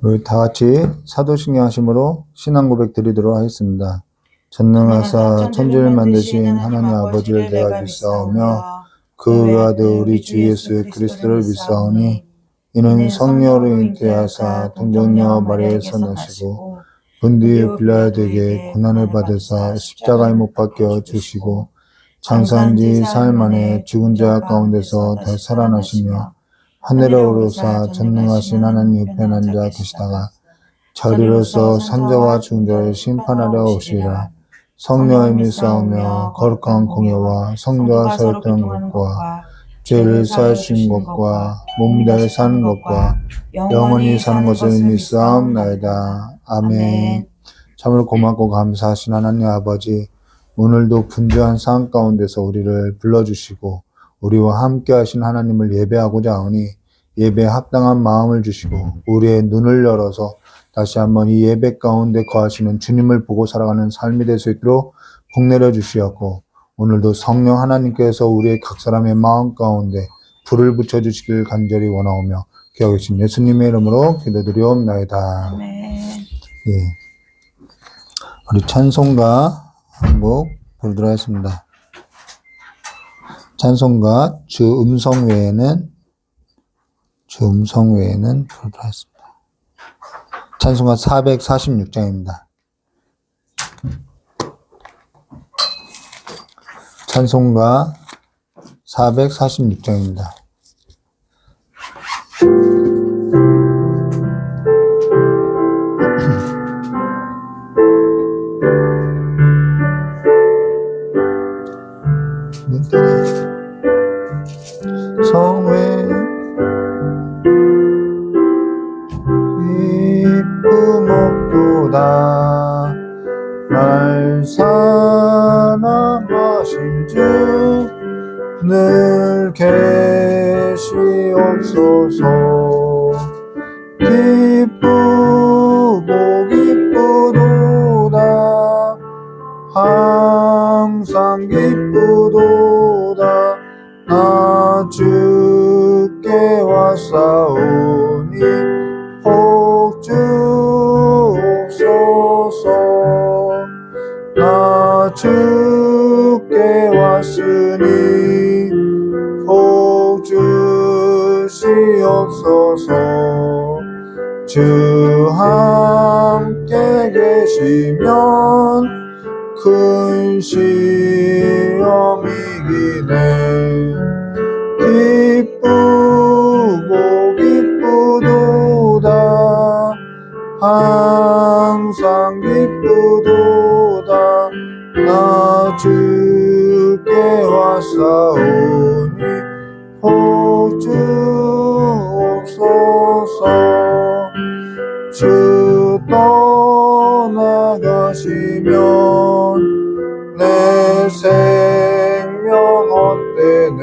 우리 다 같이 사도신경 하심으로 신앙 고백 드리도록 하겠습니다. 전능하사 천지를 만드신 하나님 아버지를 내가 믿사오며 그 외아들 우리 주 예수 그리스도를 믿사오니 이는 성령으로 잉태하사 동정녀 마리아에서 나시고 본디오 빌라도에게 고난을 받으사 십자가에 못 박혀 주시고 장사한 지 사흘 만에 죽은 자 가운데서 다시 살아나시며 하늘에 오르사 전능하신 하나님 우편에 앉아 계시다가 저리로서 산자와 죽은 자를 심판하려 오시리라. 성령을 믿사오며 거룩한 공예와 성도와 서렸던 것과 죄를 사하신 것과 몸 다해 사는 것과 영원히 사는 것을 믿사옵나이다. 아멘. 참으로 고맙고 감사하신 하나님 아버지, 오늘도 분주한 상황 가운데서 우리를 불러주시고 우리와 함께 하신 하나님을 예배하고자 하오니 예배에 합당한 마음을 주시고 우리의 눈을 열어서 다시 한번 이 예배 가운데 거하시는 주님을 보고 살아가는 삶이 될 수 있도록 복내려 주시었고, 오늘도 성령 하나님께서 우리의 각 사람의 마음 가운데 불을 붙여주시길 간절히 원하오며 기하고 계신 예수님의 이름으로 기도드리옵나이다. 예. 우리 찬송가 한 곡 부르도록 하겠습니다. 찬송가 주 음성 외에는 부르도록 하겠습니다. 찬송가 446장입니다. 찬송가 446장입니다. 성외 기쁨 없도다 날 사랑하실 주 늘 계시옵소서. 기쁘고 기쁘도다 항상 기쁘도다 나 주께 왔사오니 복 주옵소서. 나 주께 왔으니 복 주시옵소서. 주 함께 계시면 큰 시험이기네. 기쁘고 기쁘도다 항상 기쁘도다 나 주께 왔사오니 복 주옵소서. 주 떠나가시면 내 생명 헛되네.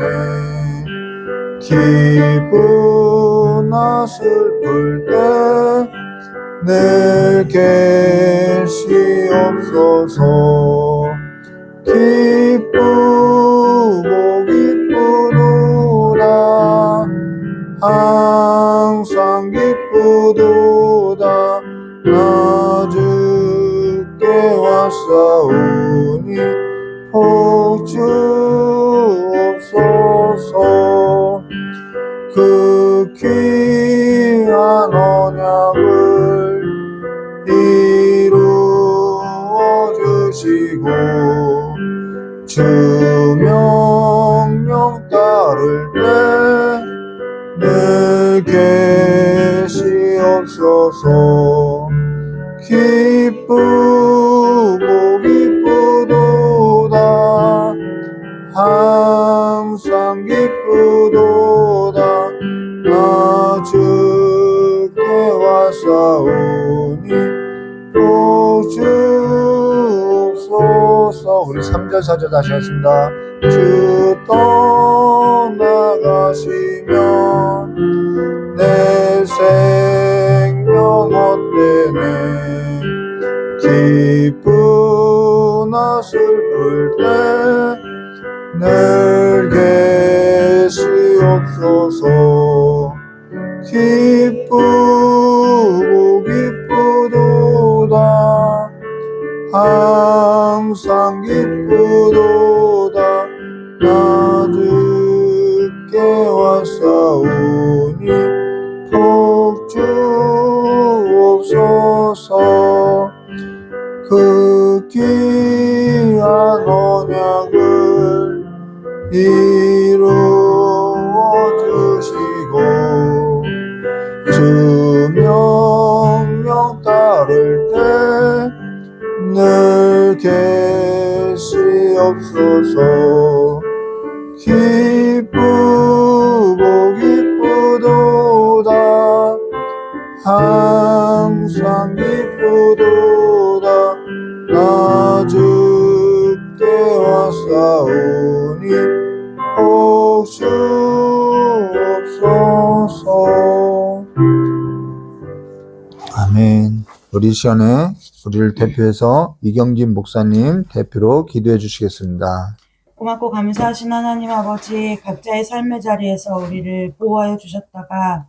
기쁘나 슬플 때 늘 계시옵소서. 기쁘고 기쁘도다 항상 기쁘도다 나 주께 왔사오니 복 주옵소서. 그 귀한 언약을 이루어 주시고 주 명령 따를 때 늘 계시옵소서. 기쁘고 기쁘도다 항상 기쁘도다 나 주께 왔사오니 복 주옵소서. 우리 3절 4절 다시 하겠습니다. 주 떠나가시면 내 생명 헛되네. 기쁘나 슬플 때 늘 계시옵소서. 기쁘고 항상 기쁘도다 나 주께 왔사오니 복주옵소서. 그 귀한 언약을 이루어 주시고 주 명령 따를 때 늘 계시옵소서. 기쁘고 기쁘도다 항상 기쁘도다 나 주께 왔사오니 복주옵소서. 아멘. 우리 시간에 우리를 대표해서 이경진 목사님 대표로 기도해 주시겠습니다. 고맙고 감사하신 하나님 아버지, 각자의 삶의 자리에서 우리를 보호하여 주셨다가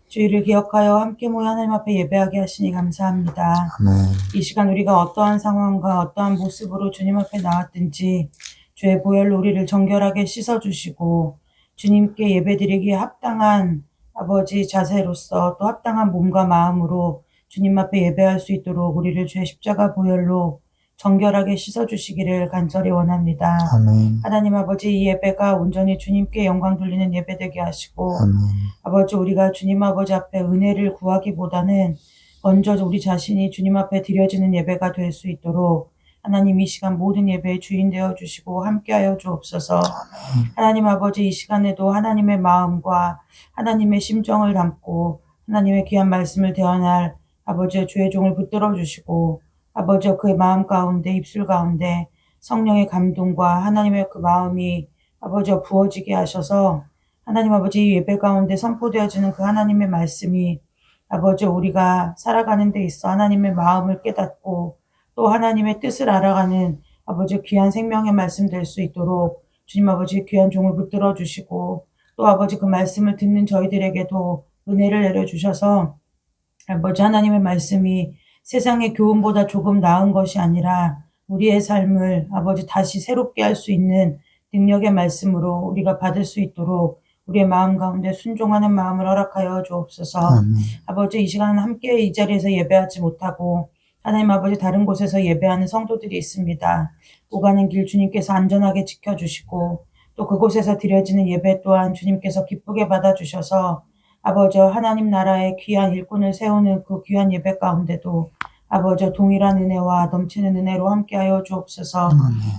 주의를 기억하여 함께 모여 하나님 앞에 예배하게 하시니 감사합니다. 아멘. 이 시간 우리가 어떠한 상황과 어떠한 모습으로 주님 앞에 나왔든지 주의 보혈로 우리를 정결하게 씻어주시고 주님께 예배드리기에 합당한 아버지 자세로서 또 합당한 몸과 마음으로 주님 앞에 예배할 수 있도록 우리를 주의 십자가 보혈로 정결하게 씻어주시기를 간절히 원합니다. 아멘. 하나님 아버지, 이 예배가 온전히 주님께 영광 돌리는 예배 되게 하시고 아멘. 아버지, 우리가 주님 아버지 앞에 은혜를 구하기보다는 먼저 우리 자신이 주님 앞에 드려지는 예배가 될 수 있도록 하나님 이 시간 모든 예배의 주인 되어 주시고 함께하여 주옵소서. 하나님 아버지, 이 시간에도 하나님의 마음과 하나님의 심정을 담고 하나님의 귀한 말씀을 대언할 아버지의 주의 종을 붙들어 주시고 아버지 그의 마음 가운데 입술 가운데 성령의 감동과 하나님의 그 마음이 아버지 부어지게 하셔서 하나님 아버지 예배 가운데 선포되어지는 그 하나님의 말씀이 아버지 우리가 살아가는 데 있어 하나님의 마음을 깨닫고 또 하나님의 뜻을 알아가는 아버지 귀한 생명의 말씀 될 수 있도록 주님 아버지 귀한 종을 붙들어 주시고 또 아버지 그 말씀을 듣는 저희들에게도 은혜를 내려주셔서 아버지 하나님의 말씀이 세상의 교훈보다 조금 나은 것이 아니라 우리의 삶을 아버지 다시 새롭게 할 수 있는 능력의 말씀으로 우리가 받을 수 있도록 우리의 마음 가운데 순종하는 마음을 허락하여 주옵소서. 아버지 이 시간 함께 이 자리에서 예배하지 못하고 하나님 아버지 다른 곳에서 예배하는 성도들이 있습니다. 오가는 길 주님께서 안전하게 지켜주시고 또 그곳에서 드려지는 예배 또한 주님께서 기쁘게 받아주셔서 아버지 하나님 나라의 귀한 일꾼을 세우는 그 귀한 예배 가운데도 아버지 동일한 은혜와 넘치는 은혜로 함께하여 주옵소서.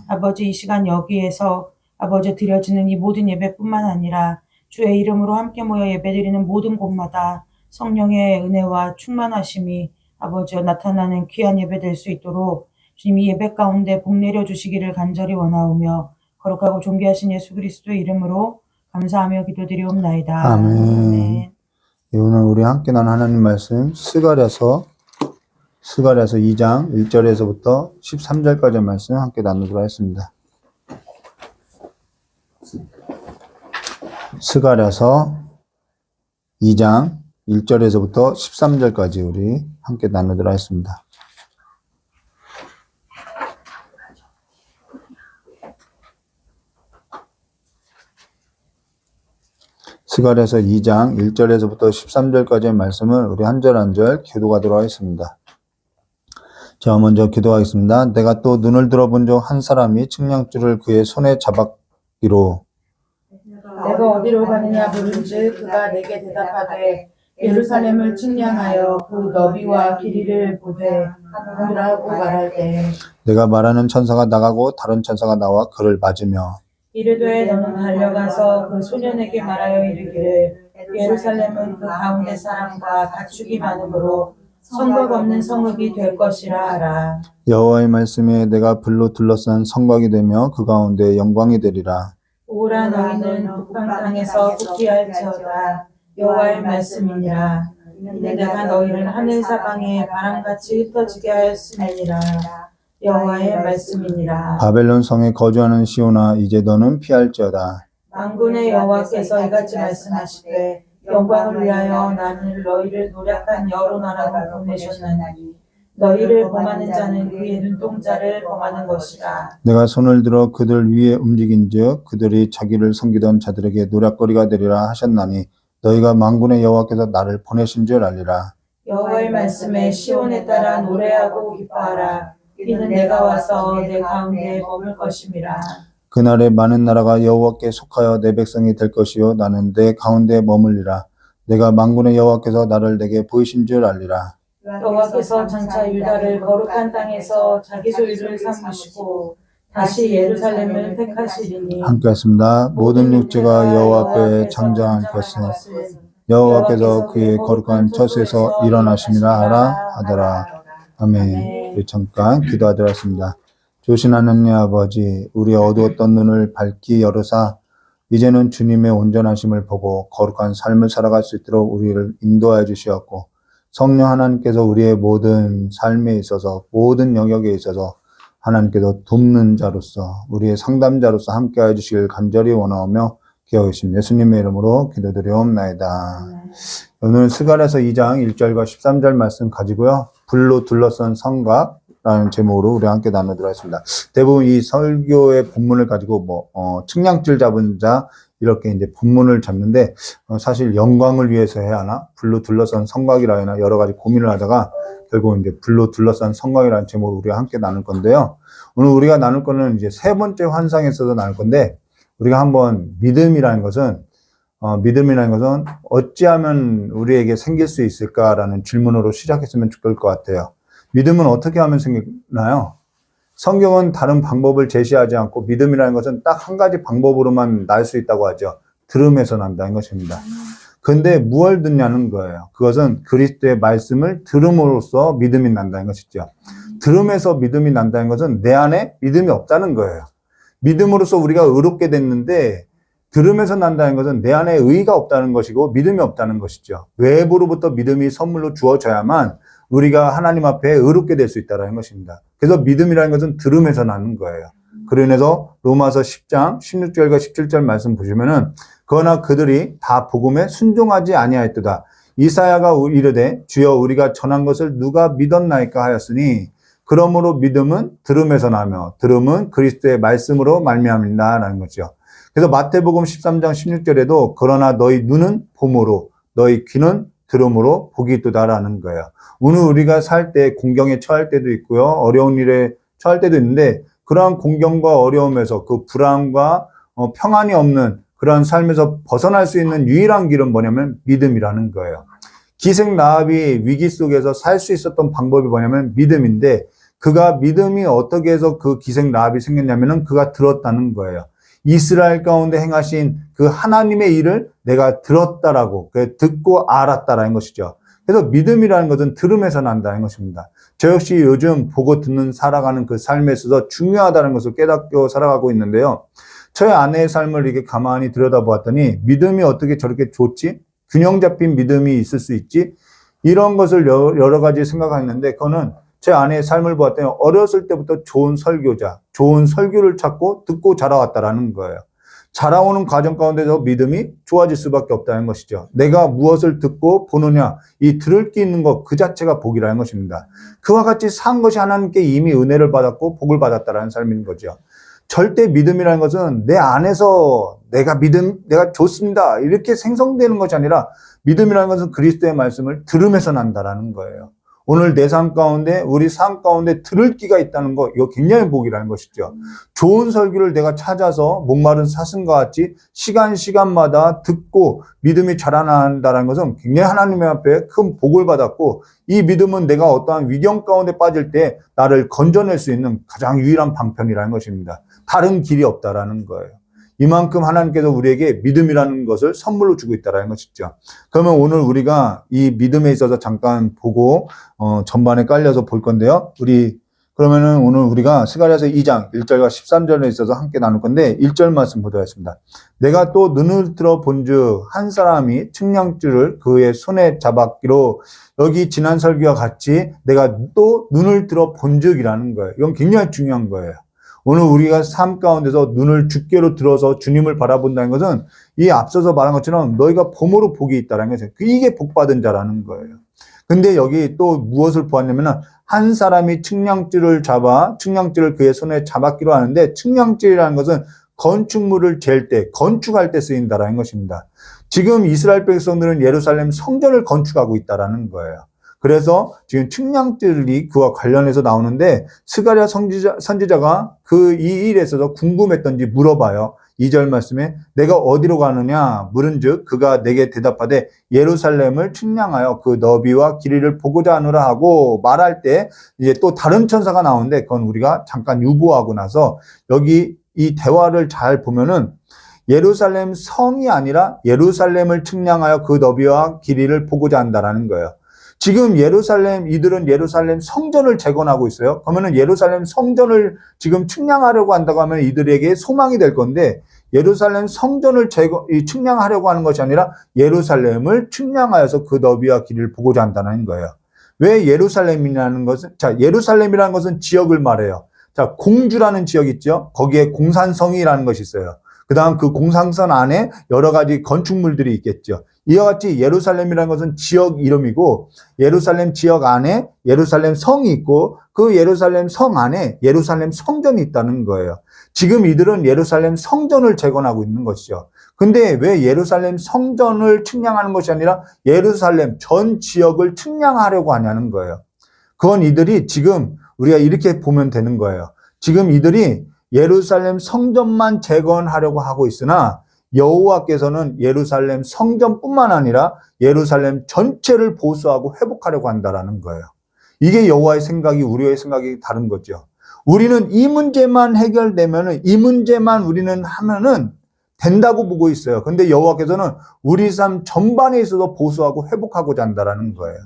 아버지 이 시간 여기에서 아버지 드려지는 이 모든 예배뿐만 아니라 주의 이름으로 함께 모여 예배드리는 모든 곳마다 성령의 은혜와 충만하심이 아버지 나타나는 귀한 예배 될 수 있도록 주님이 예배 가운데 복 내려 주시기를 간절히 원하오며 거룩하고 존귀하신 예수 그리스도의 이름으로 감사하며 기도드리옵나이다. 아멘. 오늘 우리 함께 나눈 하나님 말씀 스가랴서 2장 1절에서부터 13절까지의 말씀 함께 나누도록 하겠습니다. 스가랴서 2장 1절에서부터 13절까지 우리 함께 나누도록 하겠습니다. 스가랴서 2장 1절에서부터 13절까지의 말씀을 우리 한 절 한 절 기도하도록 하겠습니다. 제가 먼저 기도하겠습니다. 내가 또 눈을 들어본 적 한 사람이 측량줄을 그의 손에 잡았기로 내가 어디로 가느냐 물은즉 그가 내게 대답하되 예루살렘을 측량하여 그 너비와 길이를 보되 하라고 말할때 내가 말하는 천사가 나가고 다른 천사가 나와 그를 맞으며 이르되 너는 달려가서 그 소년에게 말하여 이르기를 예루살렘은 그 가운데 사람과 가축이 많으므로 성곽 없는 성읍이 될 것이라 하라. 여호와의 말씀에 내가 불로 둘러싼 성곽이 되며 그 가운데 영광이 되리라. 오라 너희는 북방 땅에서 후피할지어다. 여호와의 말씀이니라. 이는 내가 너희를 하늘 사방에 바람같이 흩어지게 하였음이니라. 여호와의 말씀이니라. 바벨론 성에 거주하는 시온아 이제 너는 피할지어다. 만군의 여호와께서 이같이 말씀하시되 영광을 위하여 나는 너희를 노력한 여러 나라로 보내셨나니 너희를 범하는 자는 그의 눈동자를 범하는 것이라. 내가 손을 들어 그들 위에 움직인즉 그들이 자기를 섬기던 자들에게 노략거리가 되리라 하셨나니 너희가 만군의 여호와께서 나를 보내신 줄 알리라. 여호와의 말씀에 시온에 따라 노래하고 기뻐하라. 이는 내가 와서 내 가운데 머물 것임이라. 그날에 많은 나라가 여호와께 속하여 내 백성이 될 것이요 나는 내 가운데 머물리라. 내가 만군의 여호와께서 나를 내게 보이신 줄 알리라. 여호와께서 장차 유다를 거룩한 땅에서 자기 소유를 삼으시고 다시 예루살렘을 택하시리니 함께 하십니다. 모든 육체가 여호와 앞에 장장한 것은 여호와께서 그의 거룩한 처소에서 일어나심이라 하더라. 아멘. 우리 잠깐 기도하도록 하겠습니다. 좋으신 하나님 아버지, 우리의 어두웠던 눈을 밝히 열으사 이제는 주님의 온전하심을 보고 거룩한 삶을 살아갈 수 있도록 우리를 인도하여 주시었고, 성령 하나님께서 우리의 모든 삶에 있어서, 모든 영역에 있어서 하나님께서 돕는 자로서, 우리의 상담자로서 함께하여 주시길 간절히 원하오며 기억하신 예수님의 이름으로 기도드리옵나이다. 오늘 스가랴서 2장 1절과 13절 말씀 가지고요, 불로 둘러싼 성곽라는 제목으로 우리 함께 나누도록 하겠습니다. 대부분 이 설교의 본문을 가지고 측량줄 잡은 자 이렇게 이제 본문을 잡는데, 사실 영광을 위해서 해야 하나, 불로 둘러싼 성곽이라 하나 여러 가지 고민을 하다가 결국 이제 불로 둘러싼 성곽이라는 제목으로 우리가 함께 나눌 건데요. 오늘 우리가 나눌 거는 이제 세 번째 환상에 있어서 나눌 건데, 우리가 한번 믿음이라는 것은 어찌하면 우리에게 생길 수 있을까라는 질문으로 시작했으면 좋을 것 같아요. 믿음은 어떻게 하면 생기나요? 성경은 다른 방법을 제시하지 않고 믿음이라는 것은 딱 한 가지 방법으로만 날 수 있다고 하죠. 들음에서 난다는 것입니다. 근데 무엇을 듣냐는 거예요. 그것은 그리스도의 말씀을 들음으로써 믿음이 난다는 것이죠. 들음에서 믿음이 난다는 것은 내 안에 믿음이 없다는 거예요. 믿음으로써 우리가 의롭게 됐는데 들음에서 난다는 것은 내 안에 의가 없다는 것이고 믿음이 없다는 것이죠. 외부로부터 믿음이 선물로 주어져야만 우리가 하나님 앞에 의롭게 될 수 있다는 것입니다. 그래서 믿음이라는 것은 들음에서 나는 거예요. 그로 인해서 로마서 10장 16절과 17절 말씀 보시면은 그러나 그들이 다 복음에 순종하지 아니하였도다. 이사야가 이르되 주여 우리가 전한 것을 누가 믿었나이까 하였으니 그러므로 믿음은 들음에서 나며 들음은 그리스도의 말씀으로 말미암는다라는 거죠. 그래서 마태복음 13장 16절에도 그러나 너희 눈은 봄으로 너희 귀는 들음으로 복이 있도다라는 거예요. 오늘 우리가 살 때 공경에 처할 때도 있고요. 어려운 일에 처할 때도 있는데 그러한 공경과 어려움에서 그 불안과 평안이 없는 그러한 삶에서 벗어날 수 있는 유일한 길은 뭐냐면 믿음이라는 거예요. 기생라합이 위기 속에서 살 수 있었던 방법이 뭐냐면 믿음인데 그가 믿음이 어떻게 해서 그 기생라합이 생겼냐면은 그가 들었다는 거예요. 이스라엘 가운데 행하신 그 하나님의 일을 내가 들었다라고, 듣고 알았다라는 것이죠. 그래서 믿음이라는 것은 들음에서 난다는 것입니다. 저 역시 요즘 보고 듣는 살아가는 그 삶에 있어서 중요하다는 것을 깨닫고 살아가고 있는데요. 저의 아내의 삶을 이렇게 가만히 들여다보았더니 믿음이 어떻게 저렇게 좋지? 균형 잡힌 믿음이 있을 수 있지? 이런 것을 여러 가지 생각했는데 그거는 제 아내의 삶을 보았더니 어렸을 때부터 좋은 설교자, 좋은 설교를 찾고 듣고 자라왔다라는 거예요. 자라오는 과정 가운데서 믿음이 좋아질 수밖에 없다는 것이죠. 내가 무엇을 듣고 보느냐, 이 들을 게 있는 것 그 자체가 복이라는 것입니다. 그와 같이 산 것이 하나님께 이미 은혜를 받았고 복을 받았다라는 삶인 거죠. 절대 믿음이라는 것은 내 안에서 내가 좋습니다 이렇게 생성되는 것이 아니라 믿음이라는 것은 그리스도의 말씀을 들으면서 난다라는 거예요. 오늘 내 삶 가운데 우리 삶 가운데 들을 기가 있다는 거 이거 굉장히 복이라는 것이죠. 좋은 설교를 내가 찾아서 목마른 사슴과 같이 시간마다 듣고 믿음이 자라난다는 것은 굉장히 하나님 앞에 큰 복을 받았고 이 믿음은 내가 어떠한 위경 가운데 빠질 때 나를 건져낼 수 있는 가장 유일한 방편이라는 것입니다. 다른 길이 없다라는 거예요. 이만큼 하나님께서 우리에게 믿음이라는 것을 선물로 주고 있다는 것이죠. 그러면 오늘 우리가 이 믿음에 있어서 잠깐 보고 전반에 깔려서 볼 건데요. 그러면은 오늘 우리가 스가랴서 2장 1절과 13절에 있어서 함께 나눌 건데 1절 말씀 보도록 하겠습니다. 내가 또 눈을 들어 본즉 한 사람이 측량줄을 그의 손에 잡았기로 여기 지난 설교와 같이 내가 또 눈을 들어 본즉이라는 거예요. 이건 굉장히 중요한 거예요. 오늘 우리가 삶 가운데서 눈을 주께로 들어서 주님을 바라본다는 것은 이 앞서서 말한 것처럼 너희가 봄으로 복이 있다는 것이에요. 이게 복받은 자라는 거예요. 근데 여기 또 무엇을 보았냐면은 한 사람이 측량줄을 잡아 측량줄을 그의 손에 잡았기로 하는데 측량줄이라는 것은 건축물을 잴 때, 건축할 때 쓰인다라는 것입니다. 지금 이스라엘 백성들은 예루살렘 성전을 건축하고 있다라는 거예요. 그래서 지금 측량줄이 그와 관련해서 나오는데 스가랴 선지자가 그 이 일에 있어서 궁금했던지 물어봐요. 2절 말씀에 내가 어디로 가느냐 물은즉 그가 내게 대답하되 예루살렘을 측량하여 그 너비와 길이를 보고자 하노라 하고 말할 때 이제 또 다른 천사가 나오는데 그건 우리가 잠깐 유보하고 나서 여기 이 대화를 잘 보면은 예루살렘 성이 아니라 예루살렘을 측량하여 그 너비와 길이를 보고자 한다라는 거예요. 지금 이들은 예루살렘 성전을 재건하고 있어요. 그러면은 예루살렘 성전을 지금 측량하려고 한다고 하면 이들에게 소망이 될 건데 예루살렘 성전을 측량하려고 하는 것이 아니라 예루살렘을 측량하여서 그 너비와 길이를 보고자 한다는 거예요. 왜 예루살렘이라는 것은, 자, 예루살렘이라는 것은 지역을 말해요. 자, 공주라는 지역 있죠? 거기에 공산성이라는 것이 있어요. 그 다음 그 공산성 안에 여러 가지 건축물들이 있겠죠. 이와 같이 예루살렘이라는 것은 지역 이름이고 예루살렘 지역 안에 예루살렘 성이 있고 그 예루살렘 성 안에 예루살렘 성전이 있다는 거예요. 지금 이들은 예루살렘 성전을 재건하고 있는 것이죠. 근데 왜 예루살렘 성전을 측량하는 것이 아니라 예루살렘 전 지역을 측량하려고 하냐는 거예요. 그건 이들이 지금 우리가 이렇게 보면 되는 거예요. 지금 이들이 예루살렘 성전만 재건하려고 하고 있으나 여호와께서는 예루살렘 성전뿐만 아니라 예루살렘 전체를 보수하고 회복하려고 한다라는 거예요. 이게 여호와의 생각이 우리의 생각이 다른 거죠. 우리는 이 문제만 해결되면은 이 문제만 우리는 하면은 된다고 보고 있어요. 근데 여호와께서는 우리 삶 전반에 있어서 보수하고 회복하고자 한다라는 거예요.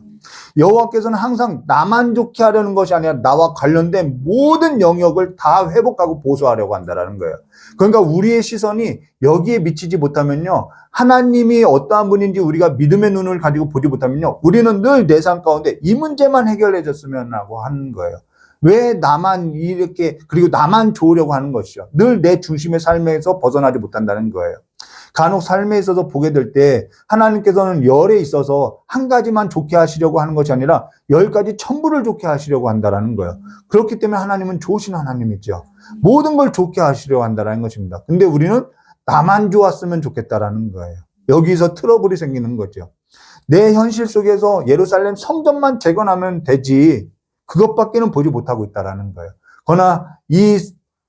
여호와께서는 항상 나만 좋게 하려는 것이 아니라 나와 관련된 모든 영역을 다 회복하고 보수하려고 한다라는 거예요. 그러니까 우리의 시선이 여기에 미치지 못하면요, 하나님이 어떠한 분인지 우리가 믿음의 눈을 가지고 보지 못하면요, 우리는 늘 내 삶 가운데 이 문제만 해결해 줬으면 하고 하는 거예요. 왜 나만 이렇게, 그리고 나만 좋으려고 하는 것이죠. 늘 내 중심의 삶에서 벗어나지 못한다는 거예요. 간혹 삶에 있어서 보게 될 때 하나님께서는 열에 있어서 한 가지만 좋게 하시려고 하는 것이 아니라 10가지 전부를 좋게 하시려고 한다는 거예요. 그렇기 때문에 하나님은 좋으신 하나님이죠. 모든 걸 좋게 하시려고 한다는 것입니다. 근데 우리는 나만 좋았으면 좋겠다라는 거예요. 여기서 트러블이 생기는 거죠. 내 현실 속에서 예루살렘 성전만 재건하면 되지 그것밖에는 보지 못하고 있다라는 거예요. 그러나 이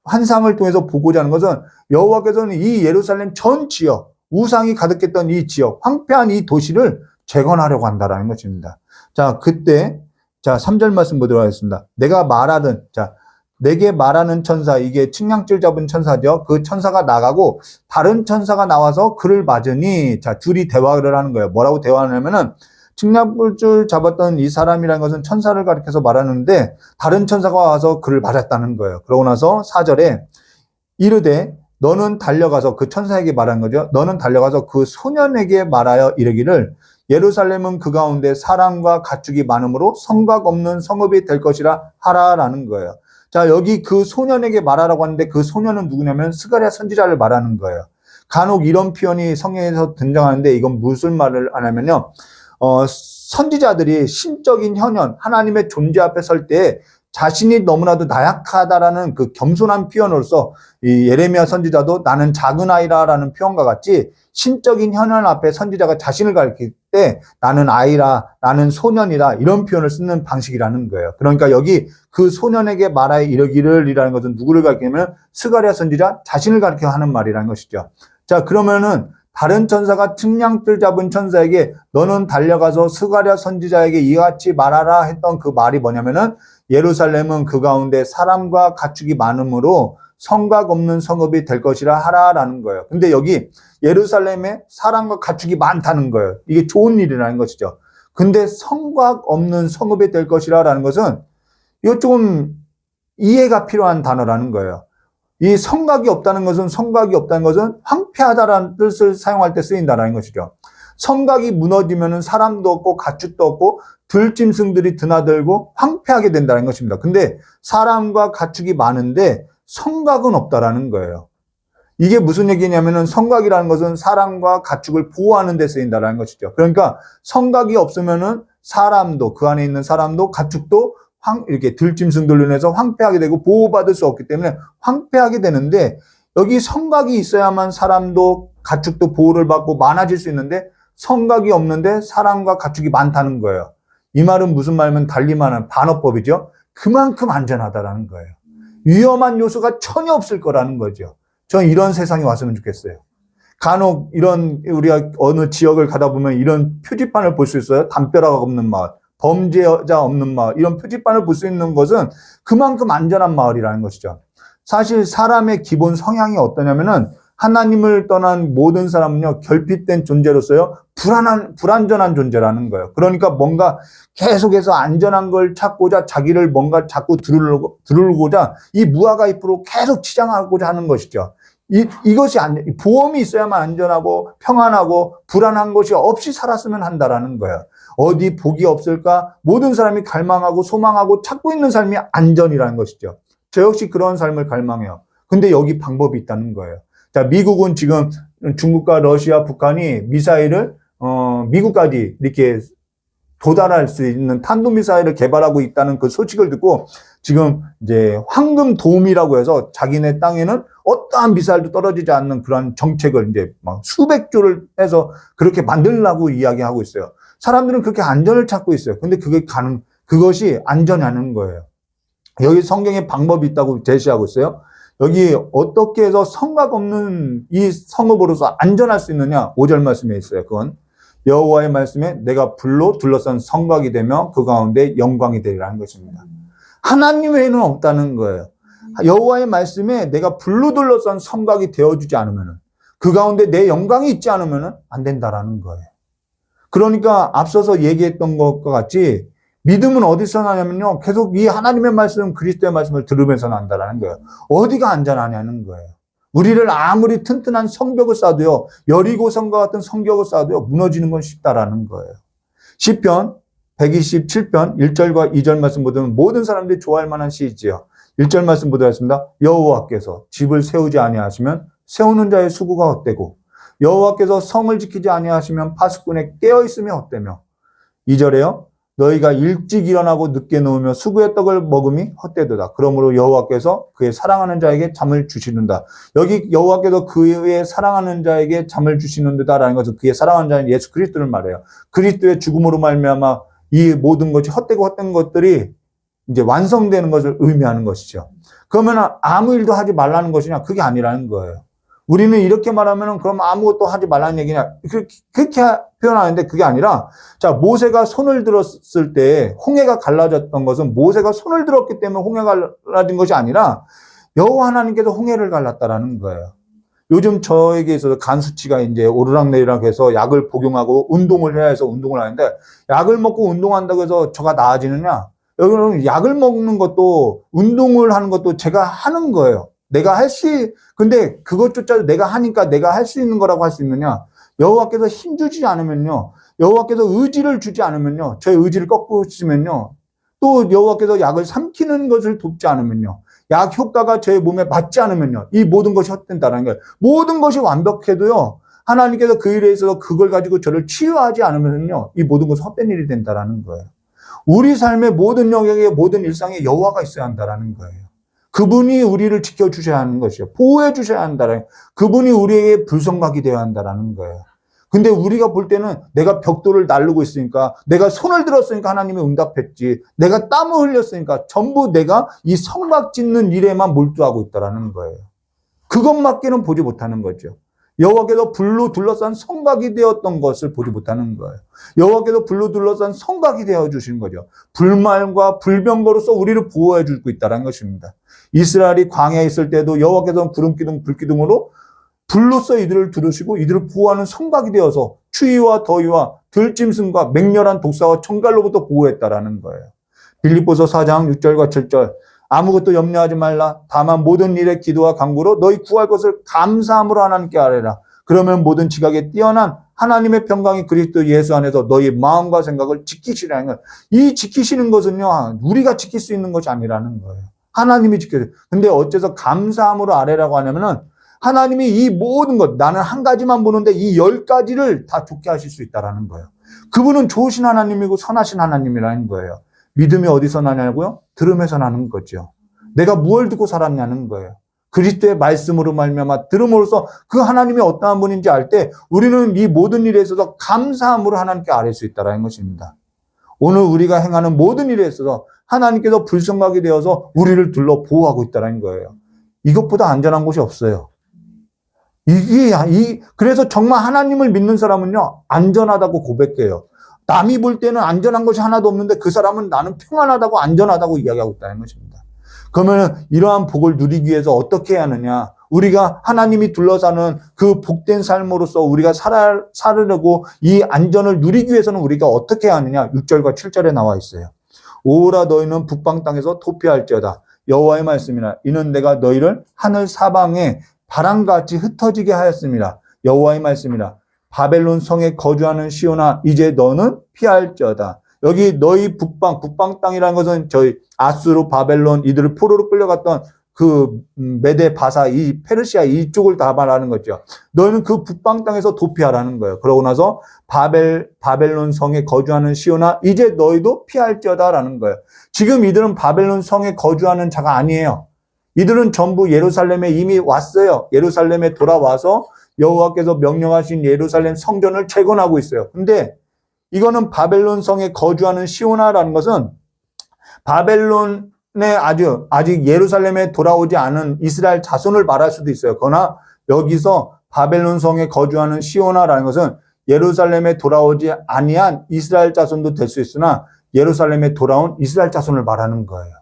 환상을 통해서 보고자 하는 것은 여호와께서는 이 예루살렘 전 지역, 우상이 가득했던 이 지역, 황폐한 이 도시를 재건하려고 한다라는 것입니다. 자, 그때, 자, 3절 말씀 보도록 하겠습니다. 내가 말하든, 자, 내게 말하는 천사, 이게 측량줄 잡은 천사죠. 그 천사가 나가고 다른 천사가 나와서 그를 맞으니, 자, 둘이 대화를 하는 거예요. 뭐라고 대화하냐면은, 측량줄 잡았던 이 사람이라는 것은 천사를 가리켜서 말하는데 다른 천사가 와서 그를 맞았다는 거예요. 그러고 나서 4절에 이르되 너는 달려가서, 그 천사에게 말한 거죠. 너는 달려가서 그 소년에게 말하여 이르기를 예루살렘은 그 가운데 사람과 가축이 많으므로 성곽 없는 성읍이 될 것이라 하라라는 거예요. 자, 여기 그 소년에게 말하라고 하는데 그 소년은 누구냐면 스가랴 선지자를 말하는 거예요. 간혹 이런 표현이 성경에서 등장하는데 이건 무슨 말을 하냐면요, 선지자들이 신적인 현현, 하나님의 존재 앞에 설 때 자신이 너무나도 나약하다라는 그 겸손한 표현으로서 이 예레미야 선지자도 나는 작은 아이라라는 표현과 같이 신적인 현현 앞에 선지자가 자신을 가리킬 때 나는 아이라, 나는 소년이라 이런 표현을 쓰는 방식이라는 거예요. 그러니까 여기 그 소년에게 말하여 이르기를이라는 것은 누구를 가리키면 스가랴 선지자 자신을 가리켜 하는 말이라는 것이죠. 자, 그러면은 다른 천사가 측량줄 잡은 천사에게 너는 달려가서 스가랴 선지자에게 이같이 말하라 했던 그 말이 뭐냐면은 예루살렘은 그 가운데 사람과 가축이 많으므로 성곽 없는 성읍이 될 것이라 하라라는 거예요. 근데 여기 예루살렘에 사람과 가축이 많다는 거예요. 이게 좋은 일이라는 것이죠. 근데 성곽 없는 성읍이 될 것이라는 것은 이거 좀 이해가 필요한 단어라는 거예요. 이 성곽이 없다는 것은 황폐하다라는 뜻을 사용할 때 쓰인다는 것이죠. 성곽이 무너지면 사람도 없고 가축도 없고 들짐승들이 드나들고 황폐하게 된다는 것입니다. 근데 사람과 가축이 많은데 성곽은 없다라는 거예요. 이게 무슨 얘기냐면은 성곽이라는 것은 사람과 가축을 보호하는 데 쓰인다는 것이죠. 그러니까 성곽이 없으면은 사람도, 그 안에 있는 사람도, 가축도 이렇게 들짐승들로 인해서 황폐하게 되고 보호받을 수 없기 때문에 황폐하게 되는데, 여기 성곽이 있어야만 사람도 가축도 보호를 받고 많아질 수 있는데, 성곽이 없는데 사람과 가축이 많다는 거예요. 이 말은 무슨 말이면 달리 말하는 반어법이죠. 그만큼 안전하다라는 거예요. 위험한 요소가 전혀 없을 거라는 거죠. 저는 이런 세상이 왔으면 좋겠어요. 간혹 이런 우리가 어느 지역을 가다 보면 이런 표지판을 볼 수 있어요. 담벼락 없는 마을, 범죄자 없는 마을, 이런 표지판을 볼 수 있는 것은 그만큼 안전한 마을이라는 것이죠. 사실 사람의 기본 성향이 어떠냐면은 하나님을 떠난 모든 사람은요, 결핍된 존재로서요, 불안전한 존재라는 거예요. 그러니까 뭔가 계속해서 안전한 걸 찾고자 자기를 뭔가 자꾸 두르고자 이 무화과잎으로 계속 치장하고자 하는 것이죠. 이것이 보험이 있어야만 안전하고 평안하고 불안한 것이 없이 살았으면 한다라는 거예요. 어디 복이 없을까? 모든 사람이 갈망하고 소망하고 찾고 있는 삶이 안전이라는 것이죠. 저 역시 그런 삶을 갈망해요. 근데 여기 방법이 있다는 거예요. 자, 미국은 지금 중국과 러시아, 북한이 미사일을 미국까지 이렇게 도달할 수 있는 탄도미사일을 개발하고 있다는 그 소식을 듣고 지금 이제 황금돔이라고 해서 자기네 땅에는 어떠한 미사일도 떨어지지 않는 그런 정책을 이제 막 수백 조를 해서 그렇게 만들려고 이야기하고 있어요. 사람들은 그렇게 안전을 찾고 있어요. 근데 그것이 안전하는 거예요. 여기 성경에 방법이 있다고 제시하고 있어요. 여기 어떻게 해서 성곽 없는 이 성읍으로서 안전할 수 있느냐? 5절 말씀에 있어요. 그건 여호와의 말씀에 내가 불로 둘러싼 성곽이 되며 그 가운데 영광이 되리라는 것입니다. 하나님 외에는 없다는 거예요. 여호와의 말씀에 내가 불로 둘러싼 성곽이 되어주지 않으면, 그 가운데 내 영광이 있지 않으면 안 된다라는 거예요. 그러니까 앞서서 얘기했던 것과 같이 믿음은 어디서 나냐면요, 계속 이 하나님의 말씀, 그리스도의 말씀을 들으면서 난다라는 거예요. 어디가 안전하냐는 거예요. 우리를 아무리 튼튼한 성벽을 쌓아도요, 여리고성과 같은 성벽을 쌓아도요, 무너지는 건 쉽다라는 거예요. 시편 127편 1절과 2절 말씀 보면 모든 사람들이 좋아할 만한 시이지요. 1절 말씀 보도록 하겠습니다. 여호와께서 집을 세우지 아니하시면 세우는 자의 수고가 헛되고 여호와께서 성을 지키지 아니하시면 파수꾼의 깨어있음이 헛되며, 2절에요. 너희가 일찍 일어나고 늦게 누우며 수구의 떡을 먹음이 헛되도다. 그러므로 여호와께서 그의 사랑하는 자에게 잠을 주시는다. 여기 여호와께서 그의 사랑하는 자에게 잠을 주시는다라는 것은 그의 사랑하는 자는 예수 그리스도를 말해요. 그리스도의 죽음으로 말미암아 이 모든 것이 헛되고 헛된 것들이 이제 완성되는 것을 의미하는 것이죠. 그러면 아무 일도 하지 말라는 것이냐? 그게 아니라는 거예요. 우리는 이렇게 말하면 그럼 아무것도 하지 말라는 얘기냐? 그렇게 표현하는데 그게 아니라, 자, 모세가 손을 들었을 때 홍해가 갈라졌던 것은 모세가 손을 들었기 때문에 홍해가 갈라진 것이 아니라 여호와 하나님께서 홍해를 갈랐다라는 거예요. 요즘 저에게 있어서 간 수치가 이제 오르락내리락 해서 약을 복용하고 운동을 해야 해서 운동을 하는데, 약을 먹고 운동한다고 해서 저가 나아지느냐? 여기는 약을 먹는 것도 운동을 하는 것도 제가 하는 거예요. 근데 그것조차도 내가 하니까 내가 할 수 있는 거라고 할 수 있느냐? 여호와께서 힘 주지 않으면요, 여호와께서 의지를 주지 않으면요, 저의 의지를 꺾으시면요, 또 여호와께서 약을 삼키는 것을 돕지 않으면요, 약 효과가 저의 몸에 맞지 않으면요, 이 모든 것이 헛된다는 거예요. 모든 것이 완벽해도요, 하나님께서 그 일에 있어서 그걸 가지고 저를 치유하지 않으면요, 이 모든 것은 헛된 일이 된다라는 거예요. 우리 삶의 모든 영역에, 모든 일상에 여호와가 있어야 한다라는 거예요. 그분이 우리를 지켜주셔야 하는 것이요, 보호해 주셔야 한다라는, 그분이 우리에게 불성각이 되어야 한다라는 거예요. 근데 우리가 볼 때는 내가 벽돌을 나르고 있으니까, 내가 손을 들었으니까 하나님이 응답했지, 내가 땀을 흘렸으니까 전부 내가 이 성막 짓는 일에만 몰두하고 있다라는 거예요. 그것밖에는 보지 못하는 거죠. 여호와께서 불로 둘러싼 성곽이 되었던 것을 보지 못하는 거예요. 여호와께서 불로 둘러싼 성곽이 되어주신 거죠. 불말과 불병거로서 우리를 보호해 주고 있다는 것입니다. 이스라엘이 광야에 있을 때도 여호와께서는 구름기둥 불기둥으로 불로써 이들을 두르시고 이들을 보호하는 성곽이 되어서 추위와 더위와 들짐승과 맹렬한 독사와 청갈로부터 보호했다라는 거예요. 빌립보서 4장 6절과 7절, 아무것도 염려하지 말라. 다만 모든 일에 기도와 간구로 너희 구할 것을 감사함으로 하나님께 아뢰라. 그러면 모든 지각에 뛰어난 하나님의 평강이 그리스도 예수 안에서 너희 마음과 생각을 지키시라는 거예요. 이 지키시는 것은요, 우리가 지킬 수 있는 것이 아니라는 거예요. 하나님이 지켜요. 근데 어째서 감사함으로 아뢰라고 하냐면은, 하나님이 이 모든 것, 나는 한 가지만 보는데 이 10가지를 다 좋게 하실 수 있다라는 거예요. 그분은 좋으신 하나님이고 선하신 하나님이라는 거예요. 믿음이 어디서 나냐고요? 들음에서 나는 거죠. 내가 무엇을 듣고 살았냐는 거예요. 그리스도의 말씀으로 말미암아 들음으로써 그 하나님이 어떠한 분인지 알 때 우리는 이 모든 일에 있어서 감사함으로 하나님께 아뢰 수 있다는 것입니다. 오늘 우리가 행하는 모든 일에 있어서 하나님께서 불성각이 되어서 우리를 둘러 보호하고 있다는 거예요. 이것보다 안전한 곳이 없어요. 그래서 정말 하나님을 믿는 사람은요, 안전하다고 고백해요. 남이 볼 때는 안전한 것이 하나도 없는데 그 사람은 나는 평안하다고 안전하다고 이야기하고 있다는 것입니다. 그러면 이러한 복을 누리기 위해서 어떻게 해야 하느냐? 우리가 하나님이 둘러사는 그 복된 삶으로서 우리가 살으려고 이 안전을 누리기 위해서는 우리가 어떻게 해야 하느냐? 6절과 7절에 나와 있어요. 오라 너희는 북방 땅에서 도피할지어다. 여호와의 말씀이나 이는 내가 너희를 하늘 사방에 바람같이 흩어지게 하였습니다. 여호와의 말씀이라 바벨론 성에 거주하는 시온아 이제 너는 피할지어다. 여기 너희 북방 땅이라는 것은 저희 아수르 바벨론 이들을 포로로 끌려갔던 그 메데 바사 이 페르시아 이쪽을 다 말하는 거죠. 너희는 그 북방 땅에서 도피하라는 거예요. 그러고 나서 바벨론 성에 거주하는 시온아 이제 너희도 피할지어다라는 거예요. 지금 이들은 바벨론 성에 거주하는 자가 아니에요. 이들은 전부 예루살렘에 이미 왔어요. 예루살렘에 돌아와서 여호와께서 명령하신 예루살렘 성전을 재건하고 있어요. 근데 이거는 바벨론 성에 거주하는 시온아라는 것은 바벨론에 아직 예루살렘에 돌아오지 않은 이스라엘 자손을 말할 수도 있어요. 그러나 여기서 바벨론 성에 거주하는 시온아라는 것은 예루살렘에 돌아오지 아니한 이스라엘 자손도 될 수 있으나 예루살렘에 돌아온 이스라엘 자손을 말하는 거예요.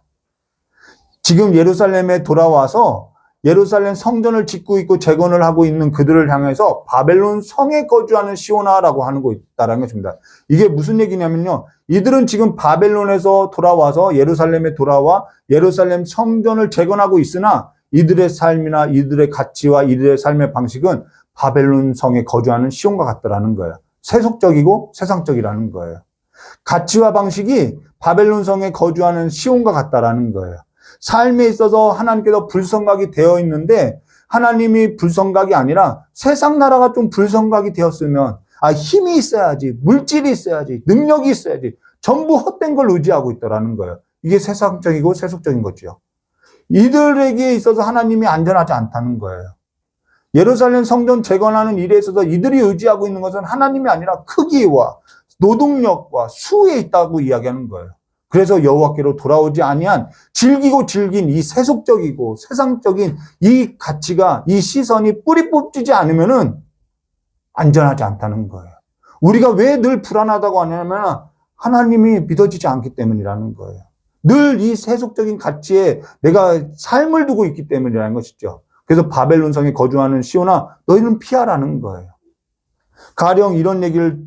지금 예루살렘에 돌아와서 예루살렘 성전을 짓고 있고 재건을 하고 있는 그들을 향해서 바벨론 성에 거주하는 시온아라고 하는 거 있다는 것입니다. 이게 무슨 얘기냐면요. 이들은 지금 바벨론에서 돌아와서 예루살렘에 돌아와 예루살렘 성전을 재건하고 있으나 이들의 삶이나 이들의 가치와 이들의 삶의 방식은 바벨론 성에 거주하는 시온과 같다라는 거예요. 세속적이고 세상적이라는 거예요. 가치와 방식이 바벨론 성에 거주하는 시온과 같다라는 거예요. 삶에 있어서 하나님께서 불성각이 되어 있는데 하나님이 불성각이 아니라 세상 나라가 좀 불성각이 되었으면 힘이 있어야지, 물질이 있어야지, 능력이 있어야지 전부 헛된 걸 의지하고 있더라는 거예요. 이게 세상적이고 세속적인 거죠. 이들에게 있어서 하나님이 안전하지 않다는 거예요. 예루살렘 성전 재건하는 일에 있어서 이들이 의지하고 있는 것은 하나님이 아니라 크기와 노동력과 수에 있다고 이야기하는 거예요. 그래서 여호와께로 돌아오지 아니한 질기고 질긴 이 세속적이고 세상적인 이 가치가 이 시선이 뿌리 뽑히지 않으면은 안전하지 않다는 거예요. 우리가 왜 늘 불안하다고 하냐면 하나님이 믿어지지 않기 때문이라는 거예요. 늘 이 세속적인 가치에 내가 삶을 두고 있기 때문이라는 것이죠. 그래서 바벨론 성에 거주하는 시온아 너희는 피하라는 거예요. 가령 이런 얘기를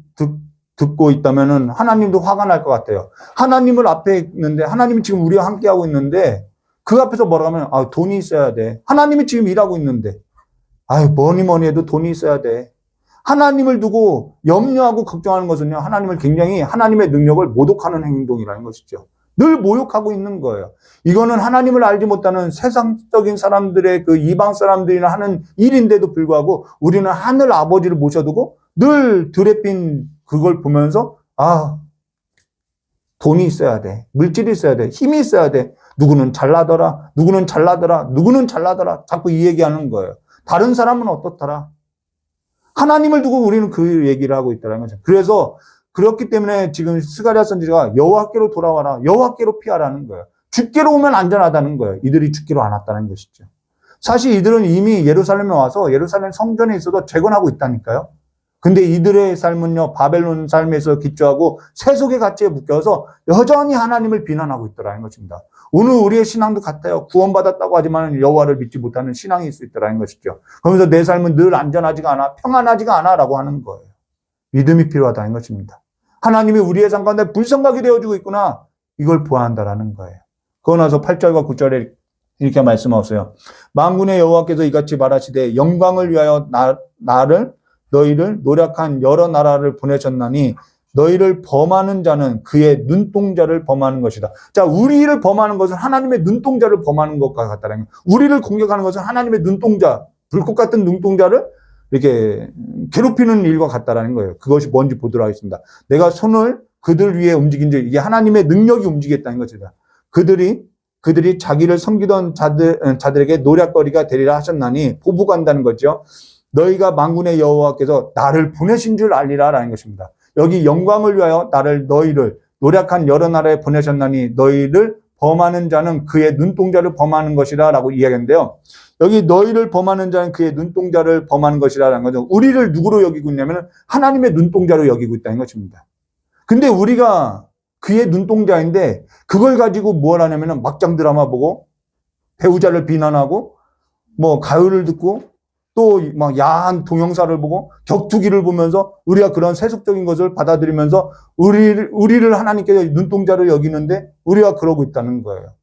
듣고 있다면은 하나님도 화가 날 것 같아요. 하나님을 앞에 있는데 하나님이 지금 우리와 함께하고 있는데 그 앞에서 뭐라고 하면 돈이 있어야 돼. 하나님이 지금 일하고 있는데 뭐니 해도 돈이 있어야 돼. 하나님을 두고 염려하고 걱정하는 것은요. 하나님을 굉장히 하나님의 능력을 모독하는 행동이라는 것이죠. 늘 모욕하고 있는 거예요. 이거는 하나님을 알지 못하는 세상적인 사람들의 그 이방 사람들이나 하는 일인데도 불구하고 우리는 하늘 아버지를 모셔두고 늘 들에 핀 그걸 보면서 돈이 있어야 돼. 물질이 있어야 돼. 힘이 있어야 돼. 누구는 잘나더라. 누구는 잘나더라. 누구는 잘나더라. 자꾸 이 얘기하는 거예요. 다른 사람은 어떻더라. 하나님을 두고 우리는 그 얘기를 하고 있다는 거죠. 그래서 그렇기 때문에 지금 스가랴 선지자가 여호와께로 돌아와라. 여호와께로 피하라는 거예요. 주께로 오면 안전하다는 거예요. 이들이 주께로 안 왔다는 것이죠. 사실 이들은 이미 예루살렘에 와서 예루살렘 성전에 있어도 재건하고 있다니까요. 근데 이들의 삶은요, 바벨론 삶에서 기초하고 세속의 가치에 묶여서 여전히 하나님을 비난하고 있더라는 것입니다. 오늘 우리의 신앙도 같아요. 구원받았다고 하지만 여호와를 믿지 못하는 신앙이 있을 수 있더라는 것이죠. 그러면서 내 삶은 늘 안전하지가 않아, 평안하지가 않아라고 하는 거예요. 믿음이 필요하다는 것입니다. 하나님이 우리의 삶 가운데 불성각이 되어주고 있구나. 이걸 보아한다라는 거예요. 그러고 나서 8절과 9절에 이렇게 말씀하세요. 만군의 여호와께서 이같이 말하시되 영광을 위하여 너희를 노력한 여러 나라를 보내셨나니 너희를 범하는 자는 그의 눈동자를 범하는 것이다. 자, 우리를 범하는 것은 하나님의 눈동자를 범하는 것과 같다는 거예요. 우리를 공격하는 것은 하나님의 눈동자, 불꽃 같은 눈동자를 이렇게 괴롭히는 일과 같다라는 거예요. 그것이 뭔지 보도록 하겠습니다. 내가 손을 그들 위에 움직인 즉 이게 하나님의 능력이 움직였다는 것이다. 그들이 자기를 섬기던 자들에게 노략거리가 되리라 하셨나니 보복한다는 거죠. 너희가 만군의 여호와께서 나를 보내신 줄 알리라라는 것입니다. 여기 영광을 위하여 너희를 노략한 여러 나라에 보내셨나니 너희를 범하는 자는 그의 눈동자를 범하는 것이라 라고 이야기하는데요. 여기 너희를 범하는 자는 그의 눈동자를 범하는 것이라는 거죠. 우리를 누구로 여기고 있냐면 하나님의 눈동자로 여기고 있다는 것입니다. 근데 우리가 그의 눈동자인데 그걸 가지고 뭘 하냐면 막장 드라마 보고 배우자를 비난하고 뭐 가요를 듣고 또 막 야한 동영상을 보고 격투기를 보면서 우리가 그런 세속적인 것을 받아들이면서 우리를 하나님께서 눈동자로 여기는데 우리가 그러고 있다는 거예요.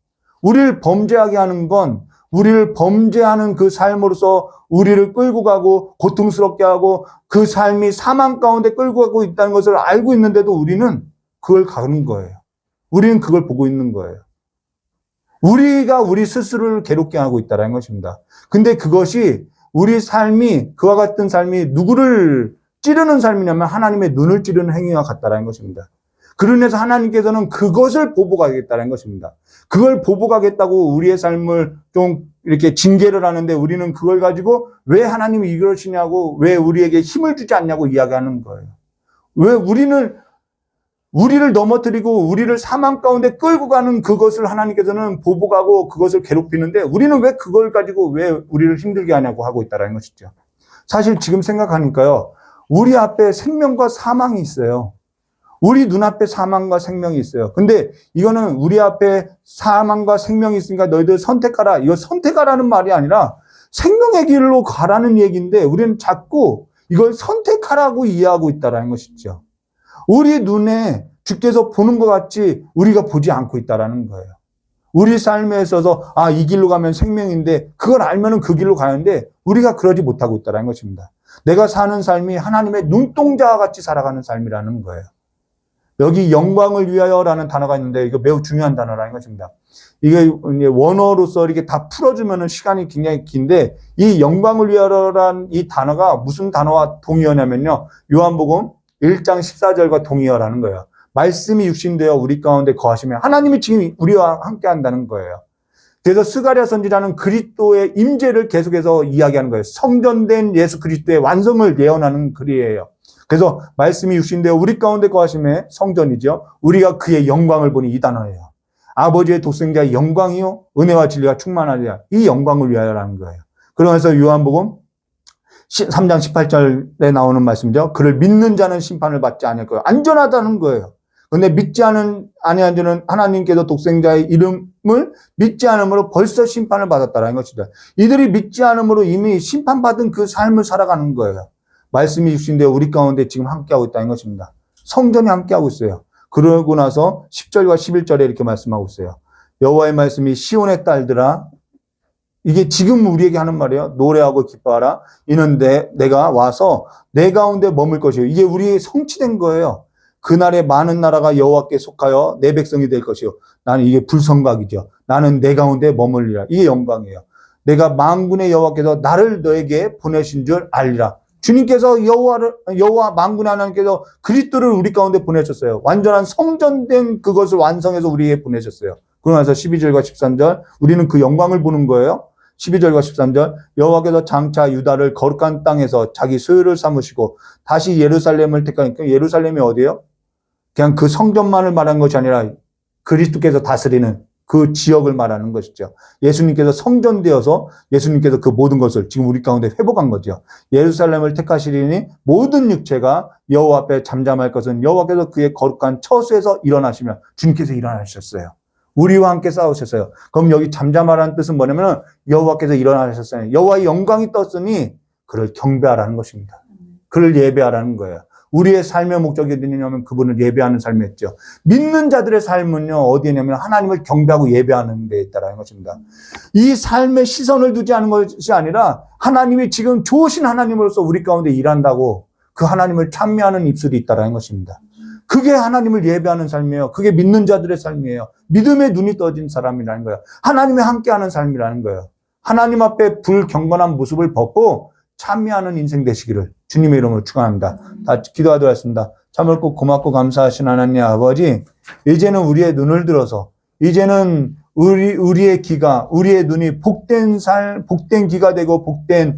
우리를 범죄하게 하는 건 우리를 범죄하는 그 삶으로서 우리를 끌고 가고 고통스럽게 하고 그 삶이 사망 가운데 끌고 가고 있다는 것을 알고 있는데도 우리는 그걸 가는 거예요. 우리는 그걸 보고 있는 거예요. 우리가 우리 스스로를 괴롭게 하고 있다는 것입니다. 근데 그것이 우리 삶이 그와 같은 삶이 누구를 찌르는 삶이냐면 하나님의 눈을 찌르는 행위와 같다는 것입니다. 그러면서 하나님께서는 그것을 보복하겠다는 것입니다. 그걸 보복하겠다고 우리의 삶을 좀 이렇게 징계를 하는데 우리는 그걸 가지고 왜 하나님이 이러시냐고 왜 우리에게 힘을 주지 않냐고 이야기하는 거예요. 왜 우리를 넘어뜨리고 우리를 사망 가운데 끌고 가는 그것을 하나님께서는 보복하고 그것을 괴롭히는데 우리는 왜 그걸 가지고 왜 우리를 힘들게 하냐고 하고 있다는 것이죠. 사실 지금 생각하니까요. 우리 앞에 생명과 사망이 있어요. 우리 눈앞에 사망과 생명이 있어요. 근데 이거는 우리 앞에 사망과 생명이 있으니까 너희들 선택하라. 이거 선택하라는 말이 아니라 생명의 길로 가라는 얘기인데 우리는 자꾸 이걸 선택하라고 이해하고 있다는 것이죠. 우리 눈에 주께서 보는 것 같이 우리가 보지 않고 있다는 거예요. 우리 삶에 있어서 이 길로 가면 생명인데 그걸 알면은 그 길로 가는데 우리가 그러지 못하고 있다는 것입니다. 내가 사는 삶이 하나님의 눈동자와 같이 살아가는 삶이라는 거예요. 여기 영광을 위하여라는 단어가 있는데 이거 매우 중요한 단어라는 것입니다. 이게 원어로서 이렇게 다 풀어주면은 시간이 굉장히 긴데 이 영광을 위하여라는 이 단어가 무슨 단어와 동의어냐면요. 요한복음 1장 14절과 동의어라는 거예요. 말씀이 육신되어 우리 가운데 거하시면 하나님이 지금 우리와 함께 한다는 거예요. 그래서 스가랴 선지자는 그리스도의 임재를 계속해서 이야기하는 거예요. 성전된 예수 그리스도의 완성을 예언하는 글이에요. 그래서 말씀이 육신되어 우리 가운데 거하심에 성전이죠. 우리가 그의 영광을 보니 이 단어예요. 아버지의 독생자의 영광이요 은혜와 진리가 충만하리라. 이 영광을 위하여라는 거예요. 그러면서 요한복음 3장 18절에 나오는 말씀이죠. 그를 믿는 자는 심판을 받지 않을 거예요. 안전하다는 거예요. 근데 믿지 아니한 자는 하나님께서 독생자의 이름을 믿지 않음으로 벌써 심판을 받았다는 것이다. 이들이 믿지 않음으로 이미 심판받은 그 삶을 살아가는 거예요. 말씀이 육신되어 우리 가운데 지금 함께하고 있다는 것입니다. 성전이 함께하고 있어요. 그러고 나서 10절과 11절에 이렇게 말씀하고 있어요. 여호와의 말씀이 시온의 딸들아 이게 지금 우리에게 하는 말이에요. 노래하고 기뻐하라. 이는 내가 와서 내 가운데 머물 것이에요. 이게 우리의 성취된 거예요. 그날에 많은 나라가 여호와께 속하여 내 백성이 될 것이요. 나는 이게 불성각이죠. 나는 내 가운데 머물리라. 이게 영광이에요. 내가 만군의 여호와께서 나를 너에게 보내신 줄 알리라. 주님께서 여호와 만군의 하나님께서 그리스도를 우리 가운데 보내셨어요. 완전한 성전된 그것을 완성해서 우리에게 보내셨어요. 그러면서 12절과 13절 우리는 그 영광을 보는 거예요. 12절과 13절 여호와께서 장차 유다를 거룩한 땅에서 자기 소유를 삼으시고 다시 예루살렘을 택하니까 예루살렘이 어디예요? 그냥 그 성전만을 말하는 것이 아니라 그리스도께서 다스리는 그 지역을 말하는 것이죠. 예수님께서 성전되어서 예수님께서 그 모든 것을 지금 우리 가운데 회복한 거죠. 예루살렘을 택하시리니 모든 육체가 여호와 앞에 잠잠할 것은 여호와께서 그의 거룩한 처소에서 일어나시면 주님께서 일어나셨어요. 우리와 함께 싸우셨어요. 그럼 여기 잠잠하라는 뜻은 뭐냐면 여호와께서 일어나셨어요. 여호와의 영광이 떴으니 그를 경배하라는 것입니다. 그를 예배하라는 거예요. 우리의 삶의 목적이 뭐냐면 그분을 예배하는 삶이었죠. 믿는 자들의 삶은요 어디냐면 하나님을 경배하고 예배하는 데 있다라는 것입니다. 이 삶에 시선을 두지 않은 것이 아니라 하나님이 지금 좋으신 하나님으로서 우리 가운데 일한다고 그 하나님을 찬미하는 입술이 있다라는 것입니다. 그게 하나님을 예배하는 삶이에요. 그게 믿는 자들의 삶이에요. 믿음의 눈이 떠진 사람이라는 거예요. 하나님이 함께하는 삶이라는 거예요. 하나님 앞에 불경건한 모습을 벗고 참여하는 인생 되시기를 주님의 이름으로 축원합니다. 다 기도하도록 하겠습니다. 참을 꼭 고맙고 감사하신 하나님 아버지, 이제는 우리의 눈을 들어서, 이제는 우리의 귀가, 우리의 눈이 복된 귀가 되고 복된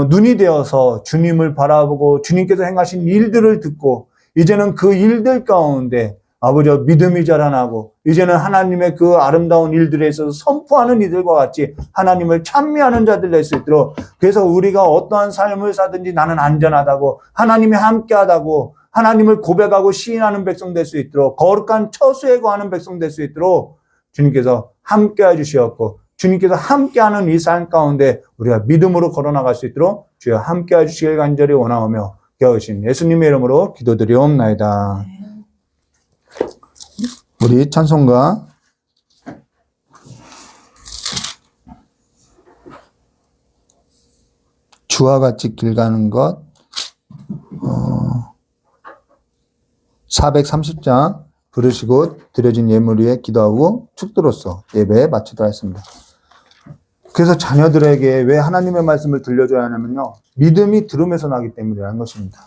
눈이 되어서 주님을 바라보고 주님께서 행하신 일들을 듣고, 이제는 그 일들 가운데 아버지 믿음이 자라나고, 이제는 하나님의 그 아름다운 일들에 있어서 선포하는 이들과 같이 하나님을 찬미하는 자들 될 수 있도록, 그래서 우리가 어떠한 삶을 사든지 나는 안전하다고, 하나님이 함께하다고, 하나님을 고백하고 시인하는 백성 될 수 있도록, 거룩한 처소에 거하는 백성 될 수 있도록 주님께서 함께해 주시었고, 주님께서 함께하는 이 삶 가운데 우리가 믿음으로 걸어나갈 수 있도록 주여 함께해 주시길 간절히 원하오며 겨우신 예수님의 이름으로 기도드리옵나이다. 우리 찬송가 주와 같이 길 가는 것 430장 부르시고 드려진 예물 위에 기도하고 축도로서 예배에 마치도록 하겠습니다. 그래서 자녀들에게 왜 하나님의 말씀을 들려줘야 하냐면요, 믿음이 들음에서 나기 때문이라는 것입니다.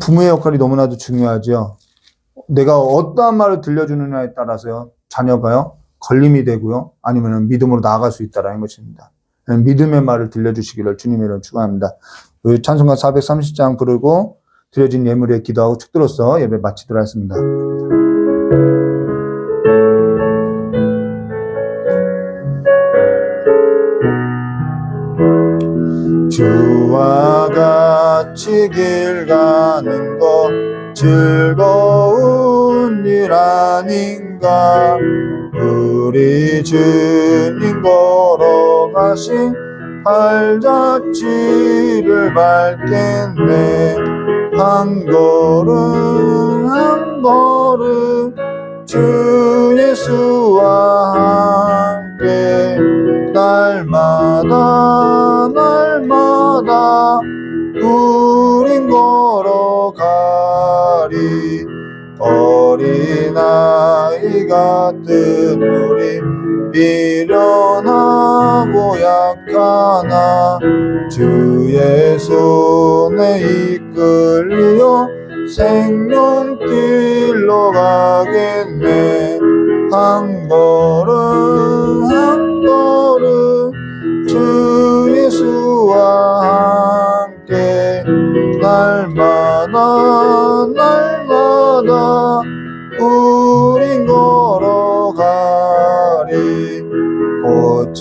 부모의 역할이 너무나도 중요하죠. 내가 어떠한 말을 들려주느냐에 따라서요, 자녀가요 걸림이 되고요, 아니면 믿음으로 나아갈 수 있다라는 것입니다. 믿음의 말을 들려주시기를 주님의 이름으로 축원합니다. 찬송가 430장 부르고 드려진 예물에 기도하고 축도로서 예배 마치도록 하겠습니다. 주와 같이 길 가는 것 즐거운 일 아닌가. 우리 주님 걸어가신 발자취를 밟겠네. 한 걸음 한 걸음 주 예수와 함께 날마다 날마다 우린 걸어가리. 어린아이 같은 우리 미련하고 약하나 주의 손에 이끌려 생명길로 가겠네. 한 걸음 한 걸음 주 예수와 함께 날마다 날마다 우린 걸어가리. 꽃이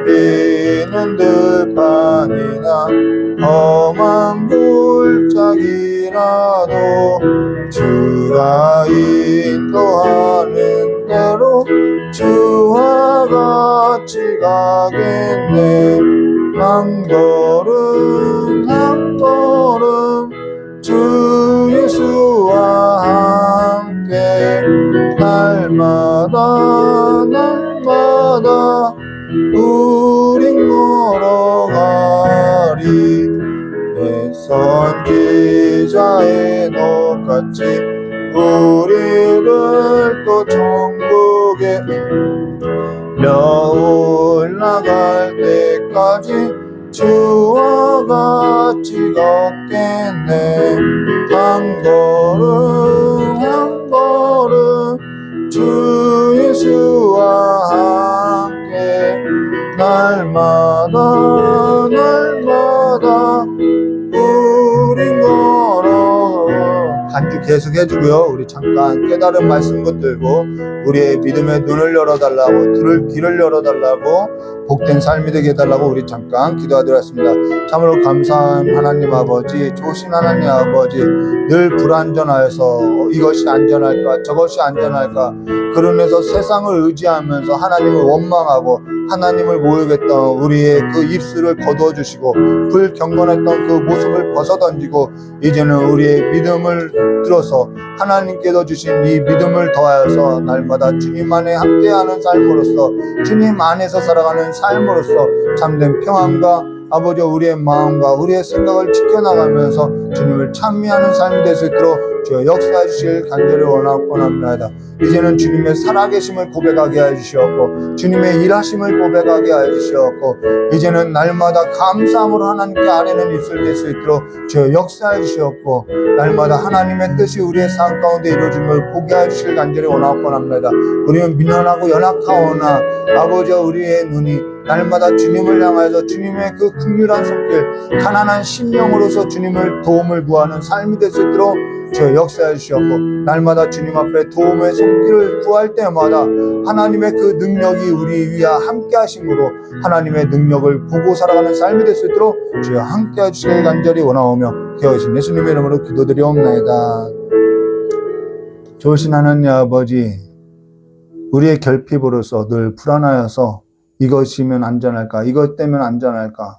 피는 들판이나 험한 골짜기라도 주가 인도하는 대로 주와 같이 가겠네. 한 걸음 한 걸음 주 예수와 함께 날마다 날마다 우린 걸어가리. 내 선지자의 녹같이 우리를 또 천국에 올라갈 때까지 주와 같이 걷겠네. 한 걸음 한 걸음 주 예수와 함께 날마다 날마다 우린 걸어. 반주 계속 해주고요. 우리 잠깐 깨달은 말씀 붙들고 우리의 믿음의 눈을 열어달라고, 들을 귀를 열어달라고, 복된 삶이 되게 해달라고 우리 잠깐 기도하도록 하겠습니다. 참으로 감사한 하나님 아버지, 좋으신 하나님 아버지, 늘 불안전하여서 이것이 안전할까 저것이 안전할까 그러면서 세상을 의지하면서 하나님을 원망하고 하나님을 모욕했던 우리의 그 입술을 거두어주시고 불경건했던 그 모습을 벗어던지고 이제는 우리의 믿음을 들어서 하나님께서 주신 이 믿음을 더하여서 날마다 주님 안에 함께하는 삶으로서, 주님 안에서 살아가는 삶으로서 참된 평안과 아버지 우리의 마음과 우리의 생각을 지켜나가면서 주님을 찬미하는 삶이 될 수 있도록 주여 역사해 주실 간절히 원합니다. 이제는 주님의 살아계심을 고백하게 해주시옵고 주님의 일하심을 고백하게 해주시옵고 이제는 날마다 감사함으로 하나님께 아뢰는 입술 될 수 있도록 주여 역사해 주시옵고 날마다 하나님의 뜻이 우리의 삶 가운데 이루어짐을 보게 해주실 간절히 원합니다. 우리는 미련하고 연약하오나 아버지 우리의 눈이 날마다 주님을 향하여서 주님의 그 긍휼한 손길 가난한 심령으로서 주님을 도움을 구하는 삶이 될 수 있도록 주여 역사해 주시옵고 날마다 주님 앞에 도움의 손길을 구할 때마다 하나님의 그 능력이 우리 위와 함께 하심으로 하나님의 능력을 보고 살아가는 삶이 될 수 있도록 주여 함께 해주시길 간절히 원하오며 기어이신 예수님의 이름으로 기도드리옵나이다. 좋으신 하나님 아버지 우리의 결핍으로서 늘 불안하여서 이것이면 안전할까 이것 때문에 안전할까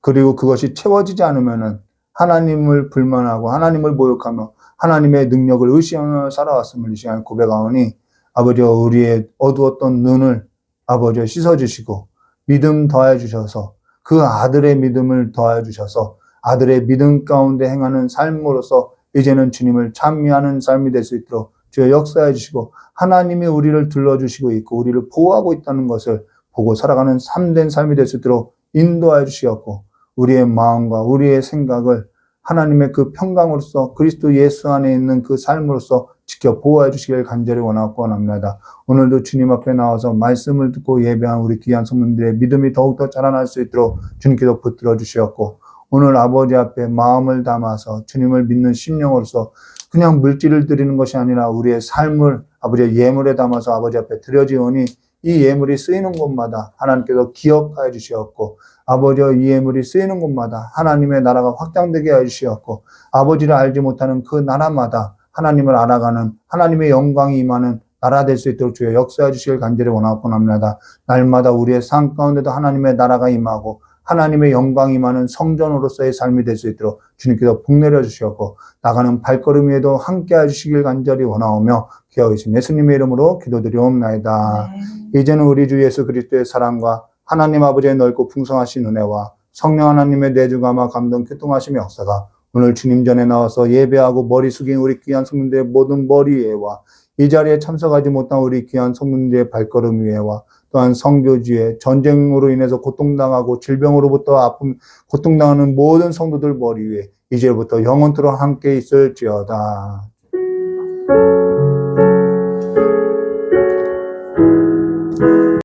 그리고 그것이 채워지지 않으면 하나님을 불만하고 하나님을 모욕하며 하나님의 능력을 의심하며 살아왔음을 이 시간에 고백하오니 아버지 우리의 어두웠던 눈을 아버지 씻어주시고 믿음 더해 주셔서 그 아들의 믿음을 더해 주셔서 아들의 믿음 가운데 행하는 삶으로서 이제는 주님을 찬미하는 삶이 될 수 있도록 주여 역사해 주시고 하나님이 우리를 둘러주시고 있고 우리를 보호하고 있다는 것을 보고 살아가는 참된 삶이 될 수 있도록 인도하여 주시옵고 우리의 마음과 우리의 생각을 하나님의 그 평강으로서 그리스도 예수 안에 있는 그 삶으로서 지켜 보호해 주시길 간절히 원하고 원합니다. 오늘도 주님 앞에 나와서 말씀을 듣고 예배한 우리 귀한 성도들의 믿음이 더욱더 자라날 수 있도록 주님께서 붙들어 주시옵고 오늘 아버지 앞에 마음을 담아서 주님을 믿는 심령으로서 그냥 물질을 드리는 것이 아니라 우리의 삶을 아버지의 예물에 담아서 아버지 앞에 드려지오니 이 예물이 쓰이는 곳마다 하나님께서 기억하여 주시옵고 아버지의 이 예물이 쓰이는 곳마다 하나님의 나라가 확장되게 해주시옵고 아버지를 알지 못하는 그 나라마다 하나님을 알아가는 하나님의 영광이 임하는 나라 될 수 있도록 주여 역사해 주시길 간절히 원하고 합니다. 날마다 우리의 삶 가운데도 하나님의 나라가 임하고 하나님의 영광이 임하는 성전으로서의 삶이 될 수 있도록 주님께서 복내려 주시옵고 나가는 발걸음 위에도 함께 해주시길 간절히 원하오며 기어계신 예수님의 이름으로 기도드리옵나이다. 이제는 우리 주 예수 그리스도의 사랑과 하나님 아버지의 넓고 풍성하신 은혜와 성령 하나님의 내주감화 감동 교통하심의 역사가 오늘 주님 전에 나와서 예배하고 머리 숙인 우리 귀한 성도들의 모든 머리 위에와 이 자리에 참석하지 못한 우리 귀한 성도들의 발걸음 위에와 또한 성교지에 전쟁으로 인해서 고통당하고 질병으로부터 아픔 고통당하는 모든 성도들 머리 위에 이제부터 영원토록 함께 있을지어다.